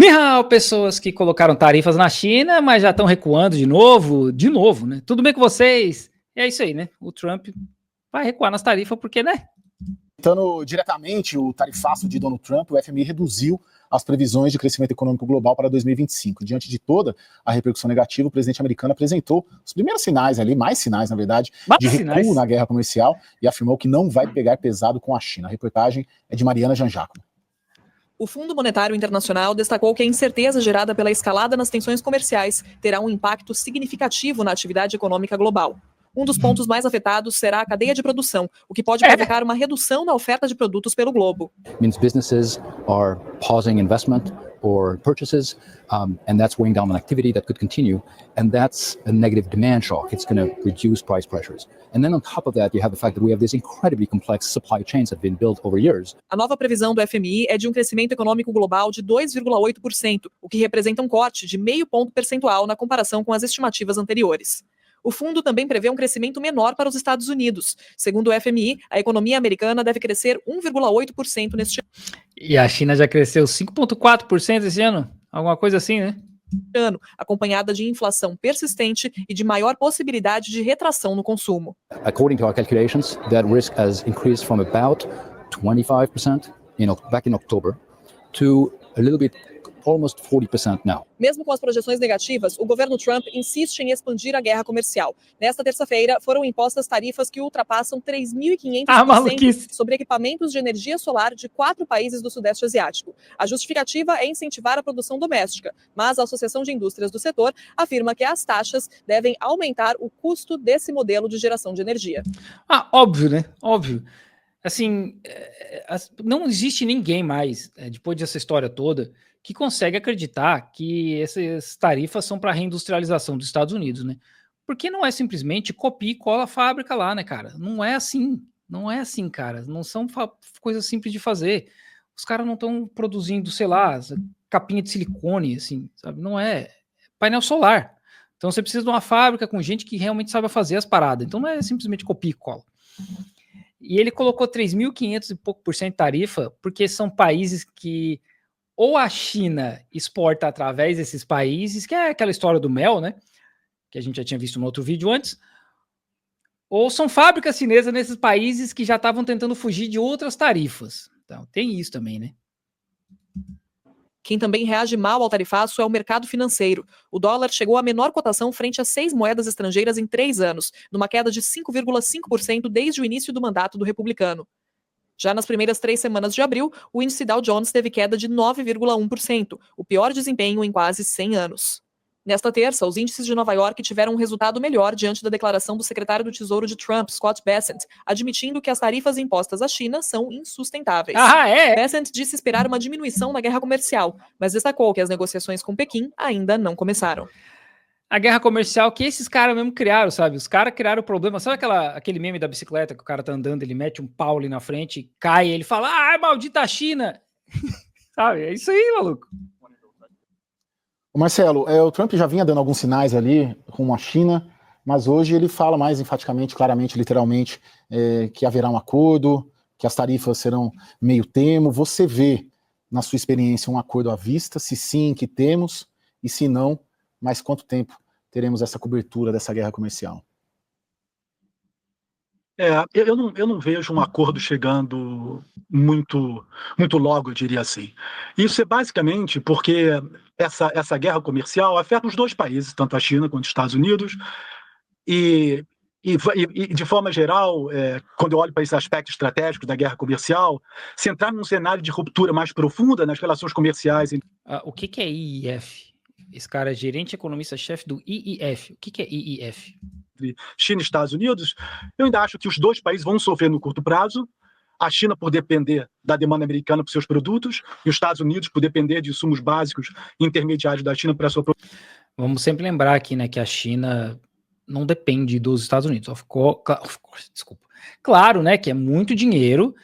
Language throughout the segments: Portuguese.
Miau, pessoas que colocaram tarifas na China, mas já estão recuando de novo, né? Tudo bem com vocês? É isso aí, né? O Trump vai recuar nas tarifas porque, né? Citando diretamente o tarifaço de Donald Trump, o FMI reduziu as previsões de crescimento econômico global para 2025. Diante de toda a repercussão negativa, o presidente americano apresentou os primeiros sinais ali, mais sinais, na verdade, de recuo na guerra comercial e afirmou que não vai pegar pesado com a China. A reportagem é de Mariana Janjaco. O Fundo Monetário Internacional destacou que a incerteza gerada pela escalada nas tensões comerciais terá um impacto significativo na atividade econômica global. Um dos pontos mais afetados será a cadeia de produção, o que pode provocar uma redução na oferta de produtos pelo globo. Means businesses are pausing investment or purchases, and that's weighing down on activity that could continue, and that's a negative demand shock. It's going to reduce price pressures. And then on top of that, you have the fact that we have these incredibly complex supply chains that have been built over years. A nova previsão do FMI é de um crescimento econômico global de 2,8%, o que representa um corte de 0,5 ponto percentual na comparação com as estimativas anteriores. O fundo também prevê um crescimento menor para os Estados Unidos. Segundo o FMI, a economia americana deve crescer 1,8% neste E a China já cresceu 5,4% esse ano? Alguma coisa assim, né? ano, acompanhada de inflação persistente e de maior possibilidade de retração no consumo. According to our calculations, that risk has increased from about 25% back in October to a little bit almost 40% now. Mesmo com as projeções negativas, o governo Trump insiste em expandir a guerra comercial. Nesta terça-feira, foram impostas tarifas que ultrapassam 3.500% sobre equipamentos de energia solar de 4 países do Sudeste Asiático. A justificativa é incentivar a produção doméstica, mas a Associação de Indústrias do setor afirma que as taxas devem aumentar o custo desse modelo de geração de energia. Óbvio, né? Óbvio. Assim, não existe ninguém mais, depois dessa história toda, que consegue acreditar que essas tarifas são para a reindustrialização dos Estados Unidos, né? Porque não é simplesmente copia e cola a fábrica lá, né, cara? Não é assim, cara. Não são coisas simples de fazer. Os caras não estão produzindo, sei lá, capinha de silicone, assim, sabe? Não é painel solar. Então você precisa de uma fábrica com gente que realmente sabe fazer as paradas. Então não é simplesmente copia e cola. E ele colocou 3.500 e pouco % de tarifa, porque são países que ou a China exporta através desses países, que é aquela história do mel, né? Que a gente já tinha visto no outro vídeo antes, ou são fábricas chinesas nesses países que já estavam tentando fugir de outras tarifas. Então, tem isso também, né? Quem também reage mal ao tarifaço é o mercado financeiro. O dólar chegou à menor cotação frente a 6 moedas estrangeiras em 3 anos, numa queda de 5,5% desde o início do mandato do republicano. Já nas primeiras 3 semanas de abril, o índice Dow Jones teve queda de 9,1%, o pior desempenho em quase 100 anos. Nesta terça, os índices de Nova York tiveram um resultado melhor diante da declaração do secretário do Tesouro de Trump, Scott Bessent, admitindo que as tarifas impostas à China são insustentáveis. Bessent disse esperar uma diminuição na guerra comercial, mas destacou que as negociações com Pequim ainda não começaram. A guerra comercial que esses caras mesmo criaram, sabe? Os caras criaram o problema. Sabe aquele meme da bicicleta que o cara tá andando, ele mete um pau ali na frente, cai, ele fala, maldita China! Sabe? É isso aí, maluco. Marcelo, o Trump já vinha dando alguns sinais ali rumo à China, mas hoje ele fala mais enfaticamente, claramente, literalmente, que haverá um acordo, que as tarifas serão meio termo. Você vê, na sua experiência, um acordo à vista? Se sim, que temos, e se não, mais quanto tempo teremos essa cobertura dessa guerra comercial? Eu não vejo um acordo chegando muito logo, eu diria assim. Isso é basicamente porque essa guerra comercial afeta os dois países, tanto a China quanto os Estados Unidos, e de forma geral, quando eu olho para esse aspecto estratégico da guerra comercial, se entrar num cenário de ruptura mais profunda nas relações comerciais... O que é IIF? Esse cara é gerente economista-chefe do IIF. O que é IIF? China e Estados Unidos, eu ainda acho que os dois países vão sofrer no curto prazo. A China por depender da demanda americana para seus produtos e os Estados Unidos por depender de insumos básicos intermediários da China para a sua produção. Vamos sempre lembrar aqui, né, que a China não depende dos Estados Unidos. Desculpa. Claro, né, que é muito dinheiro,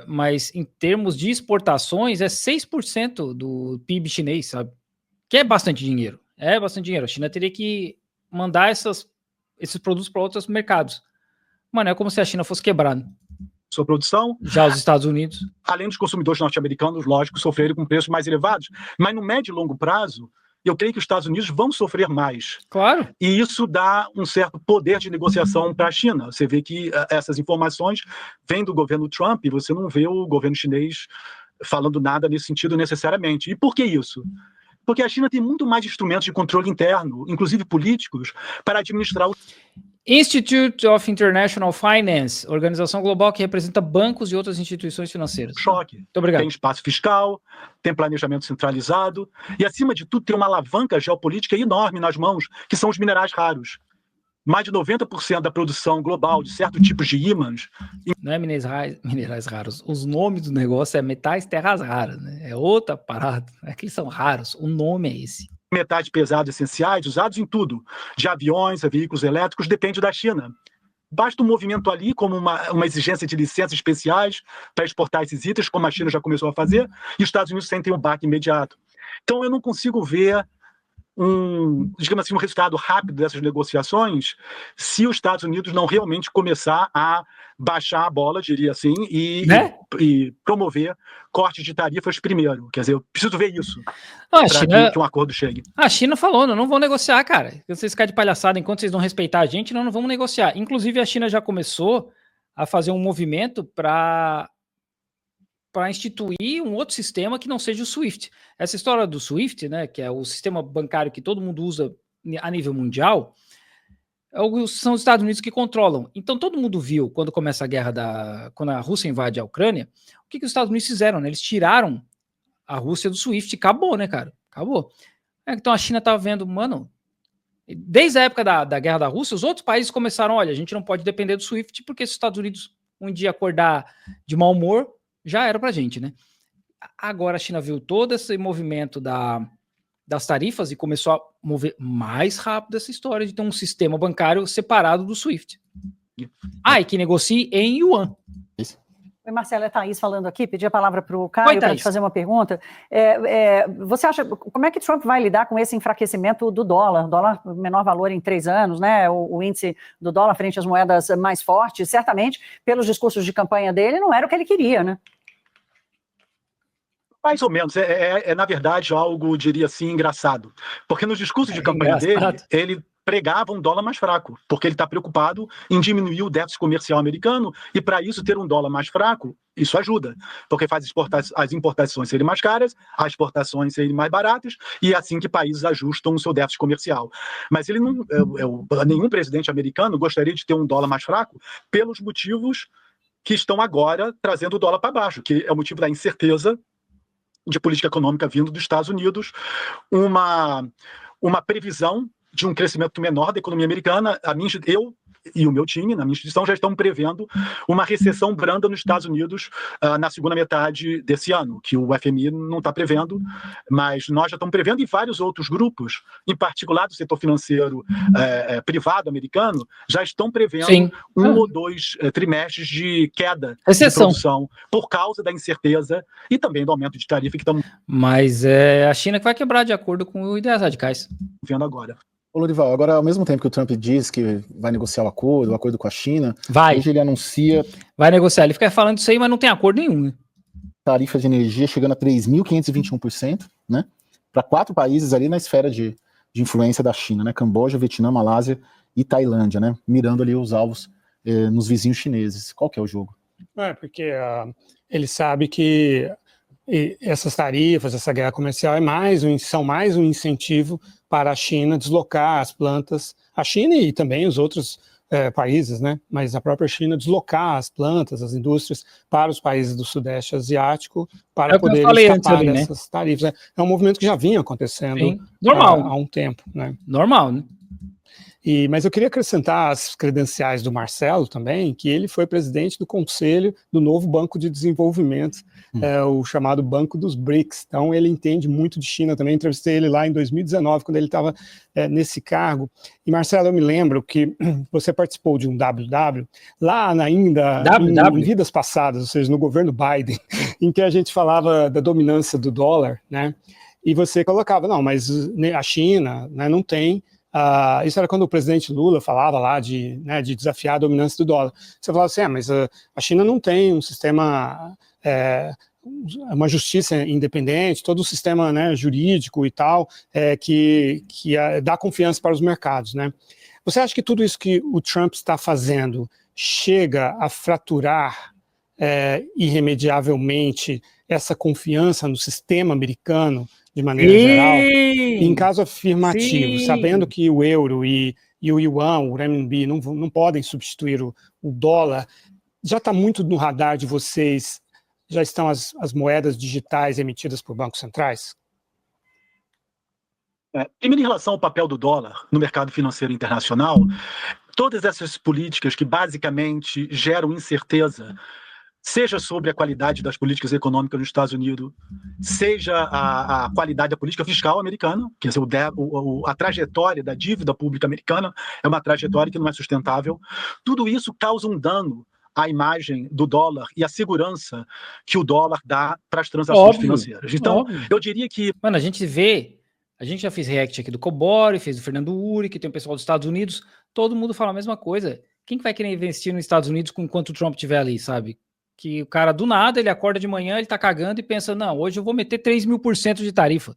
mas em termos de exportações é 6% do PIB chinês, sabe? Que é bastante dinheiro. É bastante dinheiro. A China teria que mandar esses produtos para outros mercados. Mano, é como se a China fosse quebrada. sua produção. Já os Estados Unidos. Além dos consumidores norte-americanos, lógico, sofrerem com preços mais elevados. Mas no médio e longo prazo, eu creio que os Estados Unidos vão sofrer mais. Claro. E isso dá um certo poder de negociação para a China. Você vê que essas informações vêm do governo Trump e você não vê o governo chinês falando nada nesse sentido necessariamente. E por que isso? Porque a China tem muito mais instrumentos de controle interno, inclusive políticos, para administrar o Institute of International Finance, organização global que representa bancos e outras instituições financeiras. choque. Muito obrigado. Tem espaço fiscal, tem planejamento centralizado e, acima de tudo, tem uma alavanca geopolítica enorme nas mãos, que são os minerais raros. Mais de 90% da produção global de certos tipos de ímãs. Não é minerais raros. Os nomes do negócio é metais terras raras, né? É outra parada. É que eles são raros. O nome é esse. Metais pesados essenciais, usados em tudo, de aviões a veículos elétricos, depende da China. Basta um movimento ali, como uma exigência de licenças especiais para exportar esses itens, como a China já começou a fazer, e os Estados Unidos sentem um baque imediato. Então eu não consigo ver digamos assim, um resultado rápido dessas negociações se os Estados Unidos não realmente começar a baixar a bola, diria assim, e promover cortes de tarifas primeiro. Quer dizer, eu preciso ver isso para que um acordo chegue. A China falou, não vão negociar, cara. Se vocês ficarem de palhaçada enquanto vocês não respeitar a gente, não vamos negociar. Inclusive, a China já começou a fazer um movimento para instituir um outro sistema que não seja o SWIFT. Essa história do SWIFT, né, que é o sistema bancário que todo mundo usa a nível mundial, são os Estados Unidos que controlam. Então todo mundo viu, quando começa a guerra quando a Rússia invade a Ucrânia, o que os Estados Unidos fizeram, né? Eles tiraram a Rússia do SWIFT, acabou, né, cara? Acabou. Então a China tava vendo, mano, desde a época da guerra da Rússia, os outros países começaram, olha, a gente não pode depender do SWIFT, porque se os Estados Unidos um dia acordar de mau humor, já era pra gente, né? Agora a China viu todo esse movimento das tarifas e começou a mover mais rápido essa história de ter um sistema bancário separado do SWIFT. E que negocie em yuan. Isso. Oi, Marcelo, é Thaís falando aqui, pedi a palavra para o Caio para te fazer uma pergunta. Você acha, como é que Trump vai lidar com esse enfraquecimento do dólar? Dólar, menor valor em 3 anos, né? O índice do dólar frente às moedas mais fortes, certamente, pelos discursos de campanha dele, não era o que ele queria, né? Mais ou menos, na verdade algo, diria assim, engraçado. Porque nos discursos de campanha dele, ele pregava um dólar mais fraco, porque ele está preocupado em diminuir o déficit comercial americano, e para isso ter um dólar mais fraco, isso ajuda, porque faz as importações serem mais caras, as exportações serem mais baratas, e é assim que países ajustam o seu déficit comercial. Mas ele não, nenhum presidente americano gostaria de ter um dólar mais fraco pelos motivos que estão agora trazendo o dólar para baixo, que é o motivo da incerteza de política econômica vindo dos Estados Unidos, uma previsão de um crescimento menor da economia americana. Eu e o meu time, na minha instituição, já estão prevendo uma recessão branda nos Estados Unidos na segunda metade desse ano, que o FMI não está prevendo, mas nós já estamos prevendo, e vários outros grupos, em particular do setor financeiro privado americano, já estão prevendo ou 2 trimestres de queda de produção por causa da incerteza e também do aumento de tarifa que estamos... Mas é a China que vai quebrar de acordo com ideias radicais. Vendo agora. Ô, Lorival, agora, ao mesmo tempo que o Trump diz que vai negociar o acordo com a China, hoje ele anuncia... Vai negociar, ele fica falando isso aí, mas não tem acordo nenhum, né? Tarifa de energia chegando a 3.521%, né? Para 4 países ali na esfera de influência da China, né? Camboja, Vietnã, Malásia e Tailândia, né? Mirando ali os alvos nos vizinhos chineses. Qual que é o jogo? Porque ele sabe que essas tarifas, essa guerra comercial são mais um incentivo para a China deslocar as plantas, a China e também os outros países, né? Mas a própria China deslocar as plantas, as indústrias para os países do Sudeste Asiático para poder escapar dessas tarifas. É um movimento que já vinha acontecendo há um tempo, né? Normal, né? Mas eu queria acrescentar as credenciais do Marcelo também, que ele foi presidente do conselho do novo Banco de Desenvolvimento, o chamado Banco dos BRICS. Então ele entende muito de China também. Entrevistei ele lá em 2019, quando ele estava nesse cargo. E Marcelo, eu me lembro que você participou de um WW, lá ainda em vidas passadas, ou seja, no governo Biden, em que a gente falava da dominância do dólar, né? E você colocava, não, mas a China, né, não tem Isso era quando o presidente Lula falava lá de desafiar a dominância do dólar. Você falava assim, mas a China não tem um sistema, uma justiça independente, todo o sistema, né, jurídico e tal, que dá confiança para os mercados, né? Você acha que tudo isso que o Trump está fazendo chega a fraturar irremediavelmente essa confiança no sistema americano de maneira geral? E em caso afirmativo, sabendo que o euro e o yuan, o renminbi, não podem substituir o dólar, já está muito no radar de vocês, já estão as moedas digitais emitidas por bancos centrais? Primeiro, em relação ao papel do dólar no mercado financeiro internacional, todas essas políticas que basicamente geram incerteza, seja sobre a qualidade das políticas econômicas nos Estados Unidos, seja a qualidade da política fiscal americana, quer dizer, a trajetória da dívida pública americana é uma trajetória que não é sustentável, tudo isso causa um dano à imagem do dólar e à segurança que o dólar dá para as transações financeiras. Então, eu diria que... Mano, a gente já fez react aqui do Cobori, fez do Fernando Uri, que tem o pessoal dos Estados Unidos, todo mundo fala a mesma coisa. Quem que vai querer investir nos Estados Unidos enquanto o Trump estiver ali, sabe? Que o cara, do nada, ele acorda de manhã, ele tá cagando e pensa, não, hoje eu vou meter 3.000% de tarifa.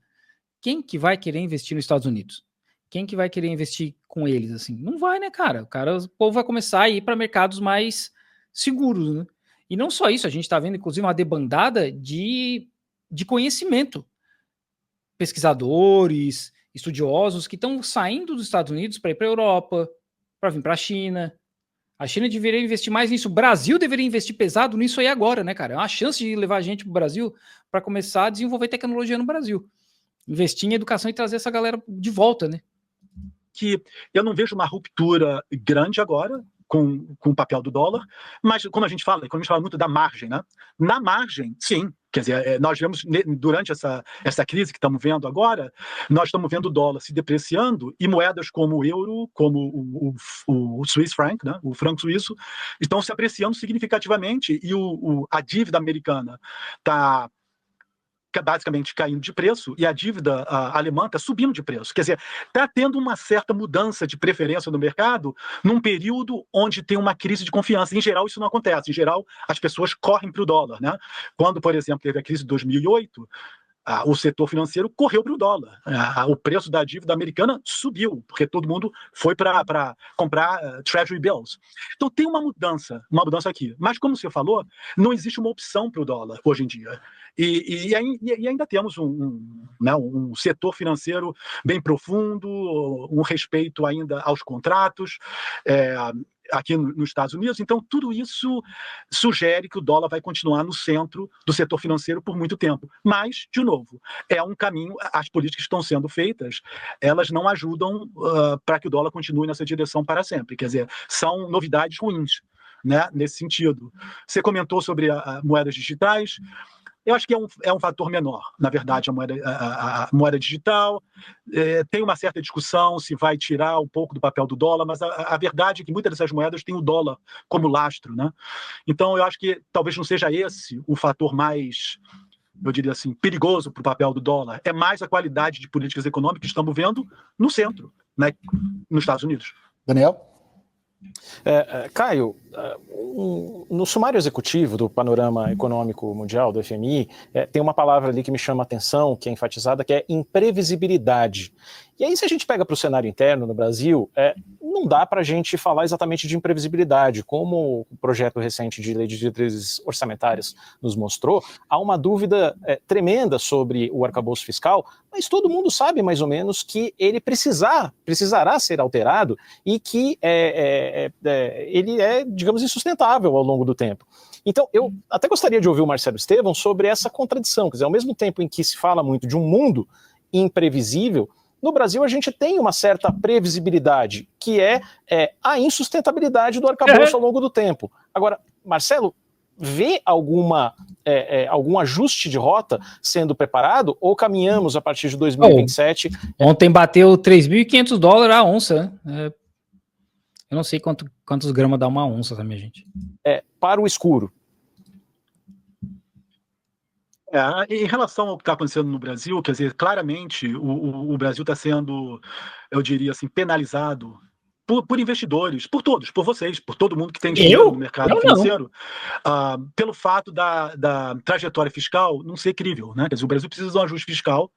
Quem que vai querer investir nos Estados Unidos? Quem que vai querer investir com eles, assim? Não vai, né, cara? O povo vai começar a ir para mercados mais seguros, né? E não só isso, a gente tá vendo, inclusive, uma debandada de conhecimento. Pesquisadores, estudiosos que estão saindo dos Estados Unidos para ir para a Europa, para vir para a China. A China deveria investir mais nisso. O Brasil deveria investir pesado nisso aí agora, né, cara? É uma chance de levar a gente para o Brasil para começar a desenvolver tecnologia no Brasil. Investir em educação e trazer essa galera de volta, né? Que eu não vejo uma ruptura grande agora com o papel do dólar, mas quando a gente fala muito da margem, né? Na margem, sim. Quer dizer, nós vemos, durante essa crise que estamos vendo agora, nós estamos vendo o dólar se depreciando e moedas como o euro, como o Swiss franc, né, o franco suíço, estão se apreciando significativamente e a dívida americana está basicamente caindo de preço e a dívida alemã está subindo de preço. Quer dizer, está tendo uma certa mudança de preferência no mercado num período onde tem uma crise de confiança. Em geral, isso não acontece. Em geral, as pessoas correm para o dólar, né? Quando, por exemplo, teve a crise de 2008, o setor financeiro correu para o dólar. O preço da dívida americana subiu, porque todo mundo foi para comprar Treasury Bills. Então tem uma mudança aqui. Mas, como você falou, não existe uma opção para o dólar hoje em dia. E ainda temos um setor financeiro bem profundo, um respeito ainda aos contratos, aqui nos Estados Unidos. Então, tudo isso sugere que o dólar vai continuar no centro do setor financeiro por muito tempo. Mas, de novo, é um caminho, as políticas que estão sendo feitas, elas não ajudam para que o dólar continue nessa direção para sempre. Quer dizer, são novidades ruins, né, nesse sentido. Você comentou sobre moedas digitais. Eu acho que é um fator menor, na verdade, a moeda digital. Tem uma certa discussão se vai tirar um pouco do papel do dólar, mas a verdade é que muitas dessas moedas têm o dólar como lastro, né? Então, eu acho que talvez não seja esse o fator mais, eu diria assim, perigoso para o papel do dólar. É mais a qualidade de políticas econômicas que estamos vendo no centro, né, nos Estados Unidos. Daniel? Caio, no sumário executivo do Panorama Econômico Mundial, do FMI, tem uma palavra ali que me chama a atenção, que é enfatizada, que é imprevisibilidade. E aí, se a gente pega para o cenário interno no Brasil, não dá para a gente falar exatamente de imprevisibilidade. Como o projeto recente de lei de diretrizes orçamentárias nos mostrou, há uma dúvida tremenda sobre o arcabouço fiscal, mas todo mundo sabe mais ou menos que ele precisará ser alterado e que ele é, digamos, insustentável ao longo do tempo. Então, eu até gostaria de ouvir o Marcelo Estevão sobre essa contradição. Quer dizer, ao mesmo tempo em que se fala muito de um mundo imprevisível, no Brasil a gente tem uma certa previsibilidade, que é a insustentabilidade do arcabouço ao longo do tempo. Agora, Marcelo, vê algum ajuste de rota sendo preparado ou caminhamos a partir de 2027? Ontem bateu $3.500 a onça, né? Eu não sei quantos gramas dá uma onça, tá, minha gente? Para o escuro. Em relação ao que está acontecendo no Brasil, quer dizer, claramente o Brasil está sendo, eu diria assim, penalizado por investidores, por todos, por vocês, por todo mundo que tem dinheiro no mercado financeiro, pelo fato da trajetória fiscal não ser crível, né? Quer dizer, o Brasil precisa de um ajuste fiscal,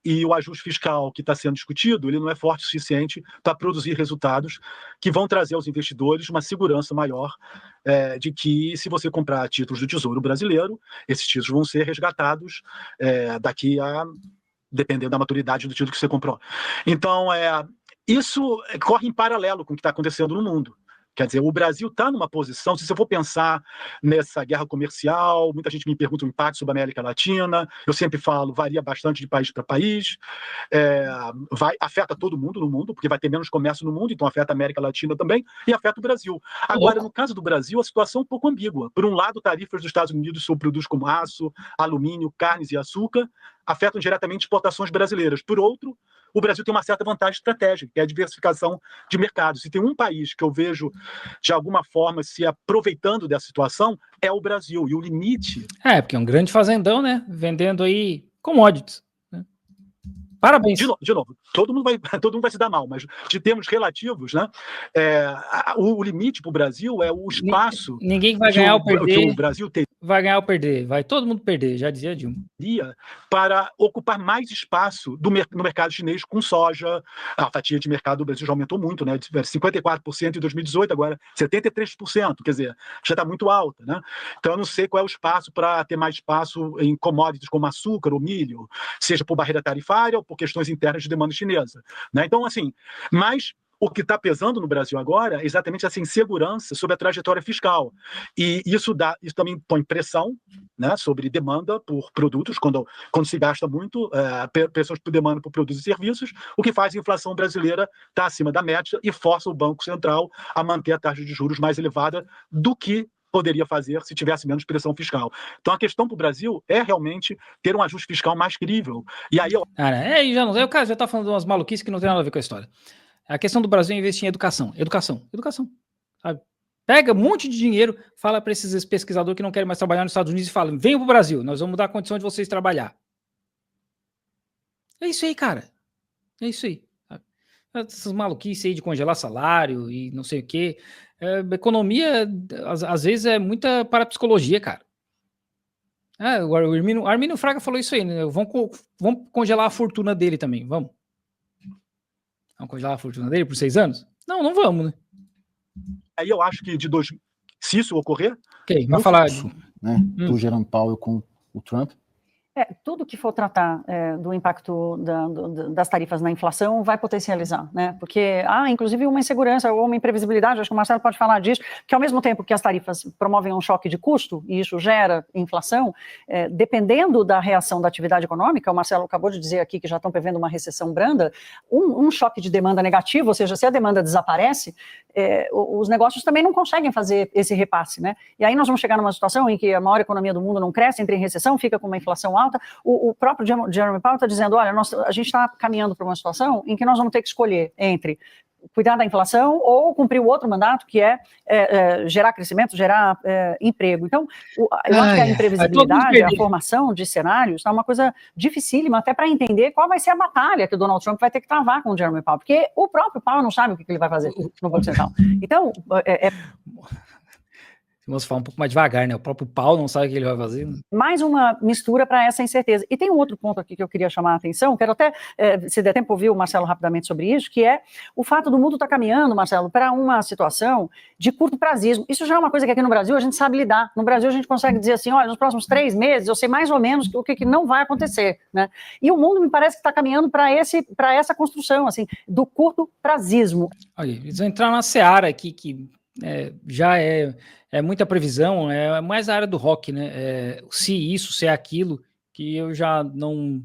e o ajuste fiscal que está sendo discutido, ele não é forte o suficiente para produzir resultados que vão trazer aos investidores uma segurança maior de que, se você comprar títulos do Tesouro Brasileiro, esses títulos vão ser resgatados daqui a, dependendo da maturidade do título que você comprou. Então, isso corre em paralelo com o que está acontecendo no mundo. Quer dizer, o Brasil está numa posição, se eu for pensar nessa guerra comercial, muita gente me pergunta o impacto sobre a América Latina, eu sempre falo, varia bastante de país para país, afeta todo mundo no mundo, porque vai ter menos comércio no mundo, então afeta a América Latina também, e afeta o Brasil. Agora, no caso do Brasil, a situação é um pouco ambígua. Por um lado, tarifas dos Estados Unidos sobre produtos como aço, alumínio, carnes e açúcar afetam diretamente exportações brasileiras. Por outro, o Brasil tem uma certa vantagem estratégica, que é a diversificação de mercados. Se tem um país que eu vejo, de alguma forma, se aproveitando dessa situação, é o Brasil. E o limite... porque é um grande fazendão, né? Vendendo aí commodities. Né? Parabéns. De novo, todo mundo vai se dar mal, mas de termos relativos, né? O limite para o Brasil é o espaço... Ninguém vai ganhar ou perder. Que o Brasil tem. Vai ganhar ou perder. Vai todo mundo perder, já dizia Dilma. Para ocupar mais espaço no mercado chinês com soja. A fatia de mercado do Brasil já aumentou muito, né? 54% em 2018, agora 73%, quer dizer, já está muito alta, né? Então eu não sei qual é o espaço para ter mais espaço em commodities como açúcar ou milho, seja por barreira tarifária ou por questões internas de demanda chinesa, né? Então, assim, mas o que está pesando no Brasil agora é exatamente essa insegurança sobre a trajetória fiscal. E isso também põe pressão, né, sobre demanda por produtos, quando se gasta muito, pressões por demanda por produtos e serviços, o que faz a inflação brasileira estar acima da média e força o Banco Central a manter a taxa de juros mais elevada do que poderia fazer se tivesse menos pressão fiscal. Então a questão para o Brasil é realmente ter um ajuste fiscal mais crível. E aí o cara já está falando de umas maluquices que não tem nada a ver com a história. A questão do Brasil é investir em educação, sabe? Pega um monte de dinheiro, fala para esses pesquisadores que não querem mais trabalhar nos Estados Unidos e fala, venham para o Brasil, nós vamos mudar a condição de vocês trabalhar. É isso aí, cara. É isso aí. Sabe? Essas maluquices aí de congelar salário e não sei o quê. Economia, às vezes, é muita parapsicologia, cara. O Armínio Fraga falou isso aí, né? Vamos congelar a fortuna dele também, vamos. Vamos congelar a fortuna dele por 6 anos? Não vamos, né? Aí eu acho que se isso ocorrer... vai falar... Né, do Jerome Powell com o Trump. Tudo que for tratar do impacto das tarifas na inflação vai potencializar, né? Porque há, inclusive, uma insegurança ou uma imprevisibilidade, acho que o Marcelo pode falar disso, que ao mesmo tempo que as tarifas promovem um choque de custo, e isso gera inflação, dependendo da reação da atividade econômica, o Marcelo acabou de dizer aqui que já estão prevendo uma recessão branda, um choque de demanda negativo, ou seja, se a demanda desaparece, os negócios também não conseguem fazer esse repasse, né? E aí nós vamos chegar numa situação em que a maior economia do mundo não cresce, entra em recessão, fica com uma inflação alta. O próprio Jerome Powell está dizendo, olha, a gente está caminhando para uma situação em que nós vamos ter que escolher entre cuidar da inflação ou cumprir o outro mandato, que é gerar crescimento, gerar emprego. Então, eu acho que a imprevisibilidade, a formação de cenários é uma coisa dificílima até para entender qual vai ser a batalha que o Donald Trump vai ter que travar com o Jerome Powell, porque o próprio Powell não sabe o que ele vai fazer no Banco Central. Então, Vamos falar um pouco mais devagar, né? O próprio Paulo não sabe o que ele vai fazer. Né? Mais uma mistura para essa incerteza. E tem um outro ponto aqui que eu queria chamar a atenção, quero até, se der tempo, ouvir o Marcelo rapidamente sobre isso, que é o fato do mundo estar caminhando, Marcelo, para uma situação de curto prazismo. Isso já é uma coisa que aqui no Brasil a gente sabe lidar. No Brasil a gente consegue dizer assim, olha, nos próximos 3 meses eu sei mais ou menos o que não vai acontecer, né? E o mundo me parece que está caminhando para essa construção, assim, do curto prazismo. Olha, eles vão entrar na seara aqui que já é muita previsão, é mais a área do rock, né? Se isso, se é aquilo, que eu já não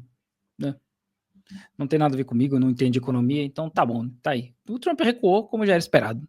tem nada a ver comigo, eu não entendo de economia, então tá bom, tá aí. O Trump recuou, como já era esperado.